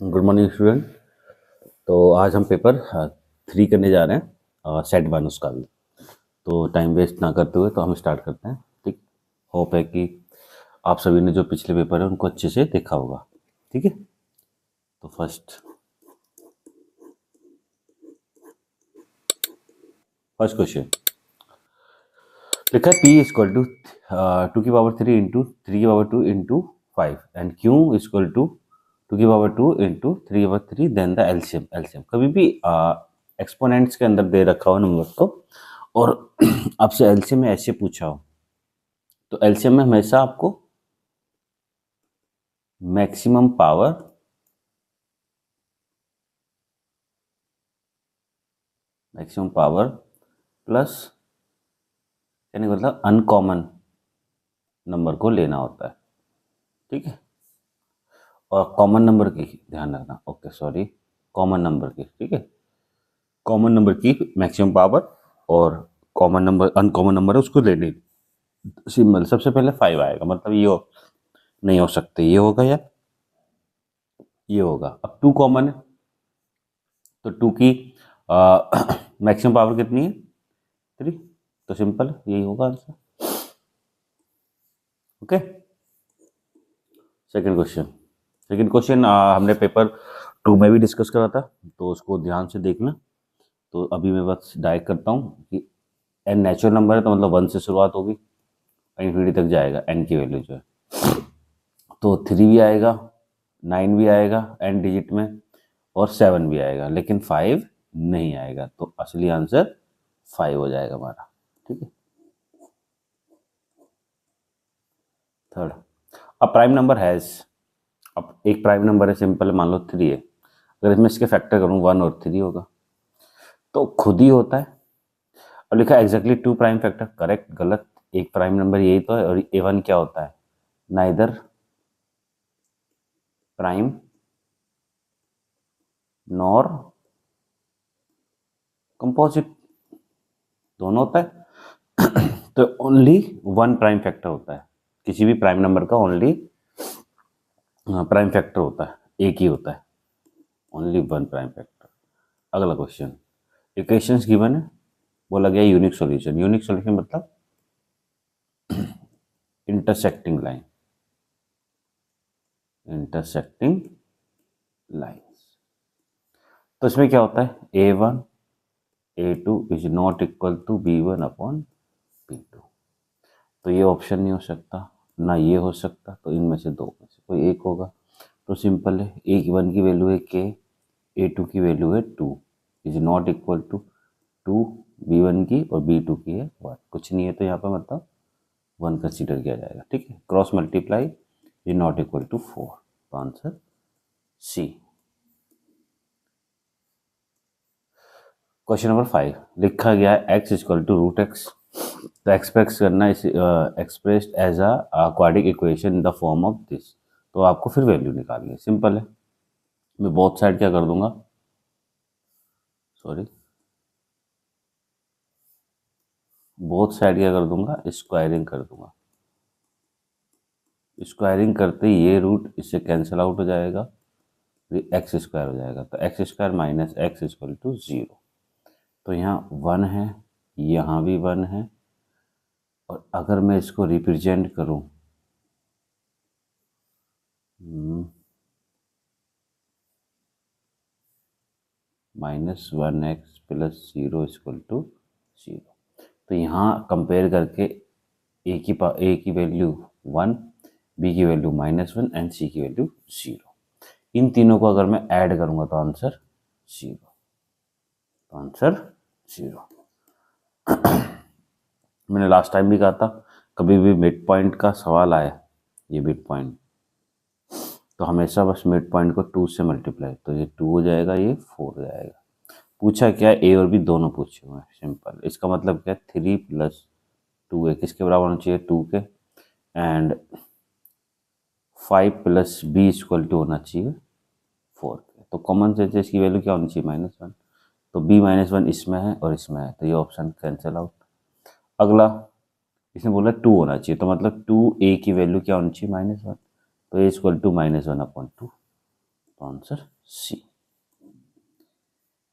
Good morning student. तो आज हम पेपर 3 करने जा रहे हैं, सेट 1 उसका भी। तो टाइम वेस्ट ना करते हुए तो हम स्टार्ट करते हैं। ठीक, होप है कि आप सभी ने जो पिछले पेपर है उनको अच्छे से देखा होगा। ठीक है, तो फर्स्ट क्वेश्चन लिखा है, p इक्वल टू 2 की पावर 3 इंटू 3 की power 2 into 5 and q equal to 2 की पावर 2 इंटू 3 की पावर 3, देन द एलसीएम। कभी भी एक्सपोनेंट्स के अंदर दे रखा हो नंबर को और आपसे एलसीएम में ऐसे पूछा हो तो एलसीएम में हमेशा आपको मैक्सिमम पावर प्लस यानी मतलब अनकॉमन नंबर को लेना होता है। ठीक है, और कॉमन नंबर की ध्यान रखना। ओके सॉरी, कॉमन नंबर की। ठीक है, कॉमन नंबर की मैक्सिमम पावर और कॉमन नंबर अनकॉमन नंबर है उसको लेनी। सिंबल सबसे पहले 5 आएगा, मतलब ये नहीं हो सकते, ये होगा या ये होगा। अब 2 कॉमन है तो 2 की मैक्सिमम पावर कितनी है 3, तो सिंपल यही होगा आंसर। ओके, सेकंड क्वेश्चन हमने पेपर 2 में भी डिस्कस करा था, तो उसको ध्यान से देखना। तो अभी मैं बस डायरेक्ट करता हूँ कि एन नेचुरल नंबर है तो मतलब 1 से शुरुआत होगी, इन्फिनिटी तक जाएगा एन की वैल्यू जो है। तो 3 भी आएगा, 9 भी आएगा एन डिजिट में, और 7 भी आएगा, लेकिन 5 नहीं आएगा। तो असली आंसर 5 हो जाएगा हमारा। ठीक है, थर्ड, अब प्राइम नंबर हैज़, अब एक प्राइम नंबर है, सिंपल मान लो 3 है, अगर इसमें इसके फैक्टर करूँ 1 और 3 होगा तो खुद ही होता है। अब लिखा है एग्जैक्टली 2 प्राइम फैक्टर, करेक्ट गलत, एक प्राइम नंबर यही तो है। और A1 क्या होता है, नाइदर प्राइम नॉर कंपोजिट, दोनों होता है। तो ओनली 1 प्राइम फैक्टर होता है, किसी भी प्राइम नंबर का ओनली प्राइम फैक्टर होता है, एक ही होता है, ओनली 1 प्राइम फैक्टर। अगला क्वेश्चन, इक्वेशंस गिवन है, बोला गया यूनिक सॉल्यूशन। यूनिक सॉल्यूशन मतलब इंटरसेक्टिंग लाइंस। तो इसमें क्या होता है, A1 A2 is not equal to B1 upon B2। तो ये ऑप्शन नहीं हो सकता, ना ये हो सकता, तो इनमें से दो में से कोई एक होगा। तो सिंपल है, A1 की वैल्यू है K, A2 की वैल्यू है 2, is not equal to 2 B1 की और B2 की है 1। कुछ नहीं है तो यहाँ पर मतलब 1 कंसीडर किया जाएगा। ठीक है, cross multiply is not equal to 4, तो आंसर सी। क्वेश्चन नंबर 5 लिखा गया है x equal to root X, तो एक्सप्रेस करना इस expressed as a quadratic equation in the form of this. तो आपको फिर वैल्यू निकालनी है, सिंपल है। मैं बोथ साइड क्या कर दूंगा, सॉरी, बोथ साइड क्या कर दूंगा, स्क्वायरिंग कर दूंगा। स्क्वायरिंग करते ही ये रूट इससे कैंसिल आउट हो जाएगा, एक्स स्क्वायर हो जाएगा। तो X square minus X equal to 0। तो यहाँ 1 है, यहाँ भी 1 है, और अगर मैं इसको रिप्रेजेंट करूँ -1x प्लस 0 इक्वल टू 0, तो यहाँ कंपेयर करके ए की वैल्यू 1, बी की वैल्यू -1 एंड सी की वैल्यू 0। इन तीनों को अगर मैं ऐड करूँगा तो आंसर 0, तो आंसर 0। मैंने लास्ट टाइम भी कहा था, कभी भी मिड पॉइंट का सवाल आए, ये मिड पॉइंट, तो हमेशा बस मिड पॉइंट को 2 से मल्टीप्लाई, तो ये 2 हो जाएगा, ये 4 हो जाएगा। पूछा क्या है, ए और बी दोनों पूछे हुए हैं, सिंपल। इसका मतलब क्या है, 3 + 2 किसके बराबर होना चाहिए, 2 के, एंड 5 + b इक्वल टू होना चाहिए 4 के। तो कॉमन सेंस इसकी वैल्यू क्या होनी चाहिए, -1, तो b -1 इसमें है और इसमें है, तो ये ऑप्शन कैंसिल आउट। अगला, इसने बोला 2 होना चाहिए, तो मतलब 2a की वैल्यू क्या होनी चाहिए, -1, तो a इक्वल टू -1/2। तो आंसर सी।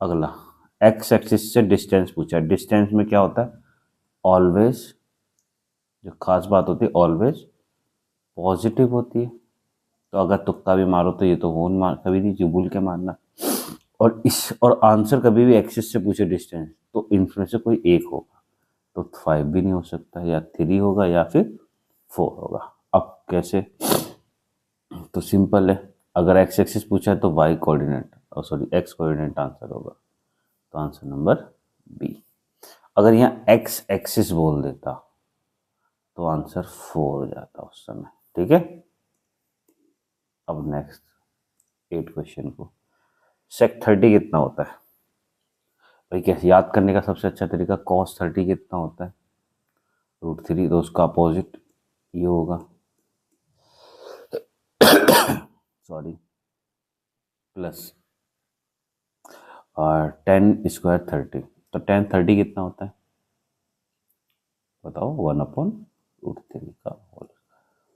अगला एक्स एक्सिस से डिस्टेंस पूछा है। डिस्टेंस में क्या होता है, ऑलवेज, जो खास बात होती है ऑलवेज पॉजिटिव होती है। तो अगर तुक्का भी मारो तो ये तो होन मार, कभी नहीं चुबुल के मारना। और आंसर कभी भी एक्सिस से पूछे डिस्टेंस तो इनमें से कोई एक होगा। तो 5 भी नहीं हो सकता, या 3 होगा या फिर 4 होगा। अब कैसे, तो सिंपल है, अगर एक्स एक्सिस पूछा है तो वाई कोऑर्डिनेट, और सॉरी एक्स कोऑर्डिनेट आंसर होगा। तो आंसर नंबर बी। अगर यहाँ एक्स एक्सिस बोल देता तो आंसर 4 हो जाता उस समय। ठीक है, अब नेक्स्ट 8 क्वेश्चन को, सेक 30 कितना होता है भाई? कैसे याद करने का सबसे अच्छा तरीका, कॉस 30 कितना होता है, √3, तो उसका अपोजिट ये होगा सॉरी प्लस, और 10 स्क्वायर 30, तो 10 30 कितना होता है बताओ, 1/√3 का होल,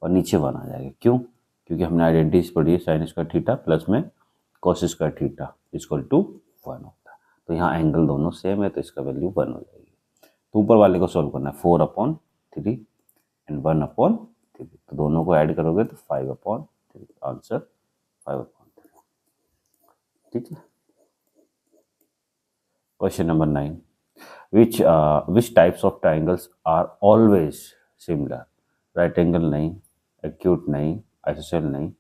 और नीचे 1 आ जाएगा। क्यों? क्योंकि हमने आइडेंटिटीज पढ़ी है, साइन स्क्वायर थीटा प्लस में cos square theta equal to 1 होता है। तो यहाँ एंगल दोनों सेम है तो इसका वैल्यू 1 हो जाएगी। तो ऊपर वाले को सॉल्व करना है, 4/3 एंड 1/3, तो दोनों को ऐड करोगे तो 5/3, आंसर 5/3। ठीक है, question number 9, which types of triangles are always similar? Right angle नहीं, एक्यूट नहीं, आइसोसेल नहीं,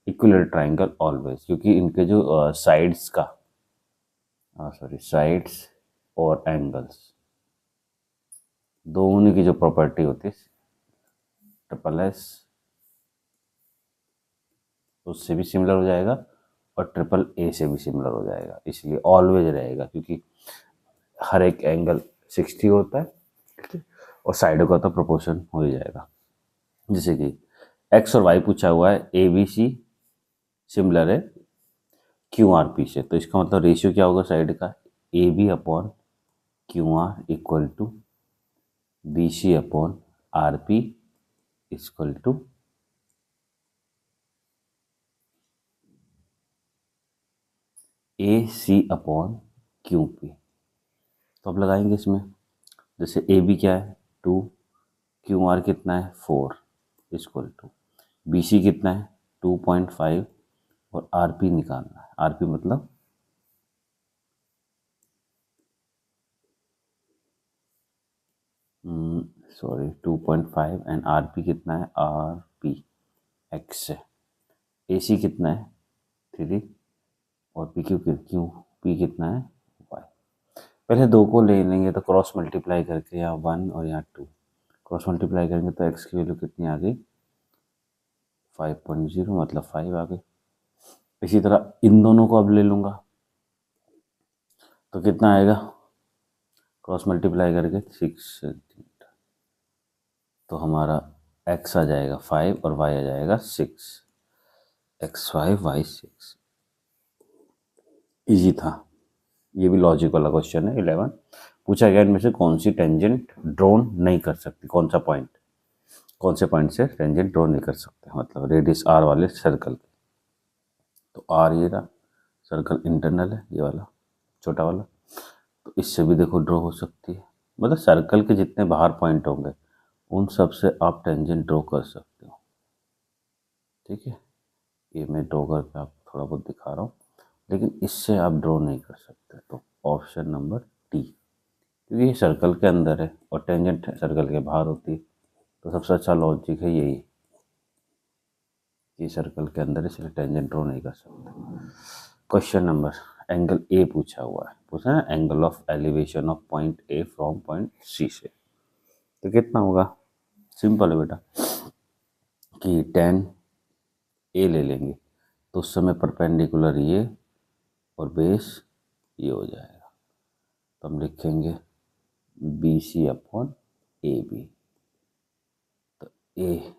इक्विलेटरल ट्राइंगल ऑलवेज, क्योंकि इनके जो साइड्स का साइड्स और एंगल्स दोनों की जो प्रॉपर्टी होती है ट्रिपल एस उससे भी सिमिलर हो जाएगा और ट्रिपल ए से भी सिमिलर हो जाएगा, इसलिए ऑलवेज रहेगा, क्योंकि हर एक एंगल 60 होता है और साइडों का तो प्रोपोर्शन हो ही जाएगा। जैसे कि एक्स और वाई पूछा हुआ है, ए बी सी सिमिलर है क्यू आर पी से, तो इसका मतलब रेशियो क्या होगा साइड का, A B upon Q R equal to B C upon R P equal to A C upon Q P. तो अब लगाएंगे इसमें, जैसे ए बी क्या है 2, क्यू आर कितना है 4 इक्वल टू बी सी कितना है 2.5 और आर पी निकालना है। आर पी मतलब सॉरी 2.5 एंड आर पी कितना है, आर पी एक्स है, ए सी कितना है 3 और पी क्यू क्यू पी कितना है वाई। पहले दो को ले लेंगे तो क्रॉस मल्टीप्लाई करके, यहाँ 1 और यहाँ 2 क्रॉस मल्टीप्लाई करेंगे तो एक्स की वैल्यू कितनी आ गई 5.0, मतलब 5 आ गई। इसी तरह इन दोनों को अब ले लूँगा तो कितना आएगा, क्रॉस मल्टीप्लाई करके 6, तो हमारा x आ जाएगा 5 और y आ जाएगा 6, x5 y6। इजी था, ये भी लॉजिक वाला क्वेश्चन है। 11 पूछा गया इनमें से कौन सी टेंजेंट ड्रोन नहीं कर सकती, कौन सा पॉइंट, कौन से पॉइंट से टेंजेंट ड्रॉ नहीं कर सकते, मतलब रेडियस r वाले सर्कल के। तो r ये रहा, सर्कल इंटरनल है ये वाला छोटा वाला, तो इससे भी देखो ड्रॉ हो सकती है, मतलब सर्कल के जितने बाहर पॉइंट होंगे उन सब से आप टेंजेंट ड्रॉ कर सकते हो। ठीक है, ये मैं ड्रॉ करके आपको थोड़ा बहुत दिखा रहा हूँ, लेकिन इससे आप ड्रॉ नहीं कर सकते। तो ऑप्शन नंबर डी, क्योंकि ये सर्कल के अंदर है और टेंजेंट सर्कल के बाहर होती है, तो सबसे अच्छा लॉजिक है यही, ये सर्कल के अंदर है इसलिए टेंजेंट ड्रॉ नहीं कर सकते। क्वेश्चन नंबर, एंगल ए पूछा हुआ है, पूछा है angle of elevation of point A from point C से, तो कितना होगा, सिंपल है बेटा कि tan ए ले लेंगे तो उस समय परपेंडिकुलर ये और बेस ये हो जाएगा, तो हम लिखेंगे B C upon A B. तो ए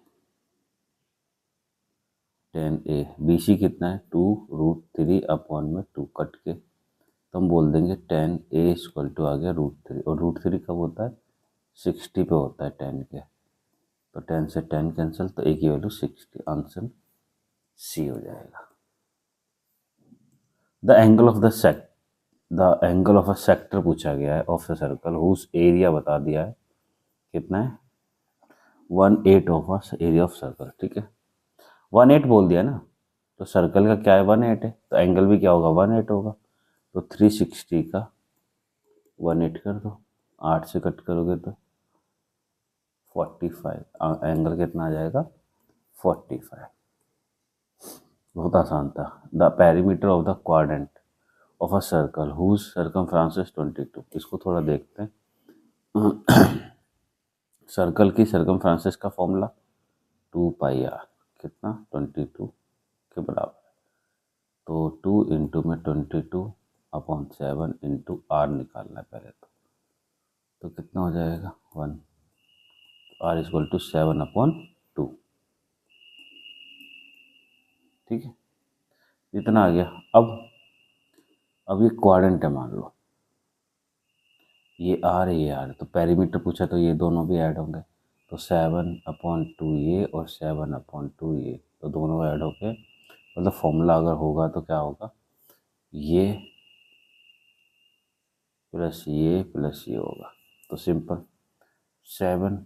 tan ए, बी सी कितना है 2√3 अपॉन में 2 कट के, तो हम बोल देंगे tan ए इक्वल टू आ गया √3, और √3 कब होता है 60 पे होता है tan के, तो tan से tan कैंसिल, तो ए की वैल्यू 60, आंसर सी हो जाएगा। The angle of a sector पूछा गया है of the circle whose area बता दिया है कितना है 1/8 ऑफ एरिया ऑफ सर्कल। ठीक है 1/8 बोल दिया ना, तो सर्कल का क्या है 1/8 है, तो एंगल भी क्या होगा 1/8 होगा। तो 360 का 1/8 कर दो, 8 से कट करोगे तो 45, एंगल कितना आ जाएगा 45। बहुत आसान था। The perimeter of the quadrant of a circle whose circumference is 22। इसको थोड़ा देखते हैं। सर्कल की सर्कमफ्रेंस का फॉर्मूला 2πr कितना 22 के बराबर है। तो 2 इंटू में 22/7 इंटू आर निकालना है पहले तो कितना हो जाएगा 1 r इक्वल टू 7/2। ठीक है इतना आ गया। अब ये क्वाड्रेंट है मान लो, ये आर है ये आर, तो पेरीमीटर पूछा तो ये दोनों भी ऐड होंगे, तो 7/2 ये और 7/2 ये, तो दोनों ऐड होके मतलब फॉर्मूला अगर होगा तो क्या होगा ये प्लस ये होगा। तो सिंपल 7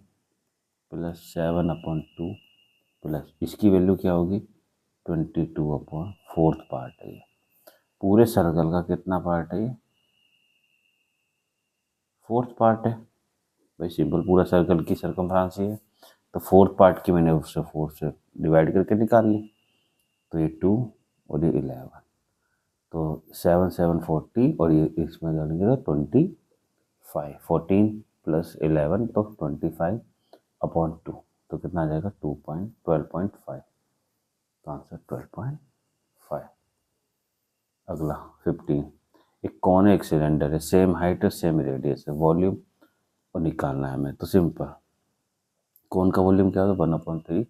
+ 7/2 प्लस इसकी वैल्यू क्या होगी 22/4 पार्ट है ये। पूरे सर्कल का कितना पार्ट है ये 4th पार्ट है भाई। सिंपल पूरा सर्कल की सर्कमफ्रेंस ही है, तो 4th पार्ट की मैंने उससे 4 से डिवाइड करके निकाल ली, तो ये 2 और ये 11, तो 7 7 40 और ये इसमें डालेंगे तो 25, 14 + 11 तो 25/2, तो कितना आ जाएगा 12.5, तो आंसर 12.5। अगला 15, एक कौन है एक सिलेंडर है, सेम हाइट और सेम रेडियस है, वॉल्यूम और निकालना है हमें। तो सिंपल कौन का वॉल्यूम क्या होगा 1/3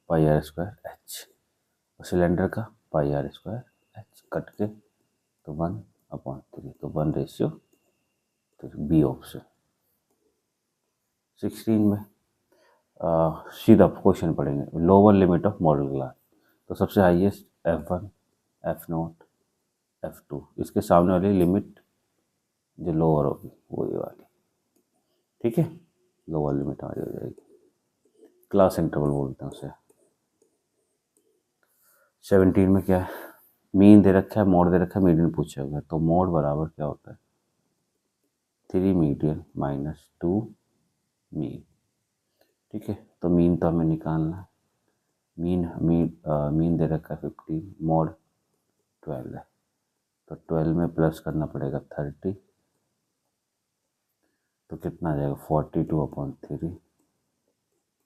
πr² h, सिलेंडर का πr² h कट के तो 1/3, तो 1:3, बी ऑप्शन। 16 में सीधा क्वेश्चन पढ़ेंगे, lower limit of model glass, तो सबसे हाईएस्ट f1 f0 f2, इसके सामने वाली लिमिट जो लोअर होगी वो ये वाली। ठीक है लोअर लिमिट हमारी हो जाएगी, क्लास इंटरवल बोलते हैं उसे। 17 में क्या है, मीन दे रखा है मोड दे रखा है मीडियन पूछा हुआ है, तो मोड बराबर क्या होता है 3 मीडियन माइनस 2 मीन। ठीक है तो मीन तो हमें निकालना है, मीन दे रखा है 15, मोड 12 है, तो 12 में प्लस करना पड़ेगा 30, तो कितना आ जाएगा 42/3,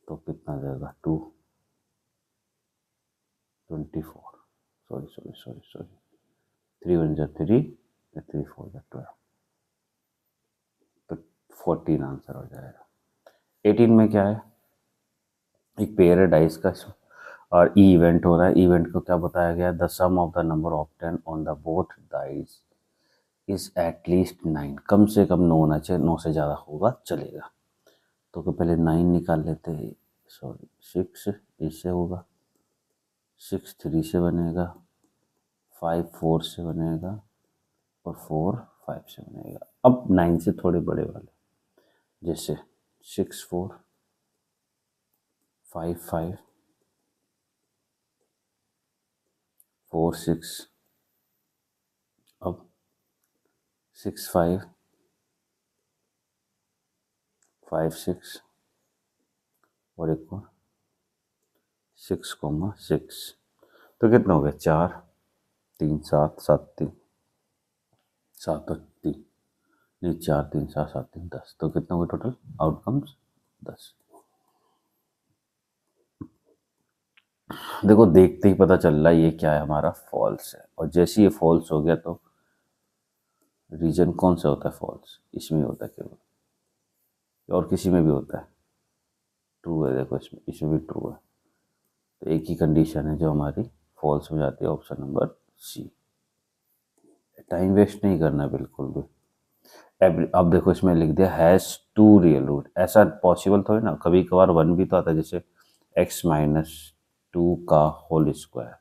तो कितना आ जाएगा 24, सॉरी 3 1 जा 3, 3 4 जा 12, तो 14 आंसर हो जाएगा। 18 में क्या है, एक पेयर है डाइस का और इवेंट हो रहा है, इवेंट को क्या बताया गया, the sum of the number obtain on the both dice is at least 9, कम से कम 9 होना चाहिए, 9 से ज़्यादा होगा चलेगा। तो पहले 9 निकाल लेते हैं, सॉरी 6 इससे होगा, 6 3 से बनेगा, 5 4 से बनेगा और 4 5 से बनेगा। अब 9 से थोड़े बड़े वाले जैसे 6 4 5 5 4 6, अब 6 5 5 6 और एक और 6,6, तो कितना हो गया 4 3 7 7 3 7 और 3 नहीं 4 3 7 7 3 10, तो कितना हुआ टोटल आउटकम्स 10। देखो देखते ही पता चल रहा है ये क्या है हमारा फॉल्स है, और जैसे ये फॉल्स हो गया तो रीजन कौन सा होता है फॉल्स, इसमें होता है केवल, और किसी में भी होता है ट्रू है। देखो इसमें भी ट्रू है, तो एक ही कंडीशन है जो हमारी फॉल्स हो जाती है, option number C. Time waste नहीं करना बिल्कुल भी। अब देखो इसमें लिख दिया हैज़ 2 रियल रूट, ऐसा पॉसिबल थोड़ी ना, कभी कभार 1 भी तो आता है, जैसे x - 2 का होल स्क्वायर,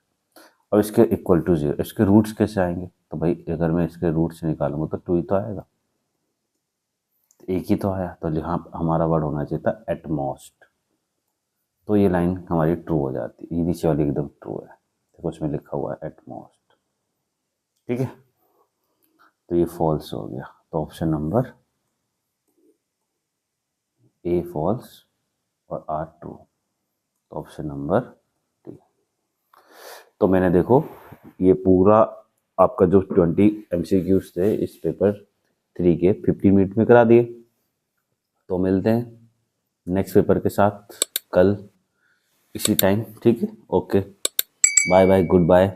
और इसके इक्वल टू 0, इसके रूट्स कैसे आएंगे? तो भाई अगर मैं इसके रूट्स निकालूंगा तो 2 ही तो आएगा, एक ही तो आया, तो यहाँ हमारा वर्ड होना चाहिए था एट मोस्ट। तो ये लाइन हमारी ट्रू हो जाती, ये नीचे वाली एकदम ट्रू है, देखो उसमें लिखा हुआ है एट मोस्ट। ठीक है, तो ये फॉल्स हो गया, तो ऑप्शन नंबर ए फॉल्स और आर ट्रू, तो ऑप्शन नंबर डी। तो मैंने देखो ये पूरा आपका जो 20 MCQs थे इस पेपर 3 के 15 मिनट में करा दिए। तो मिलते हैं नेक्स्ट पेपर के साथ कल इसी टाइम, ठीक है, okay, bye bye, good bye.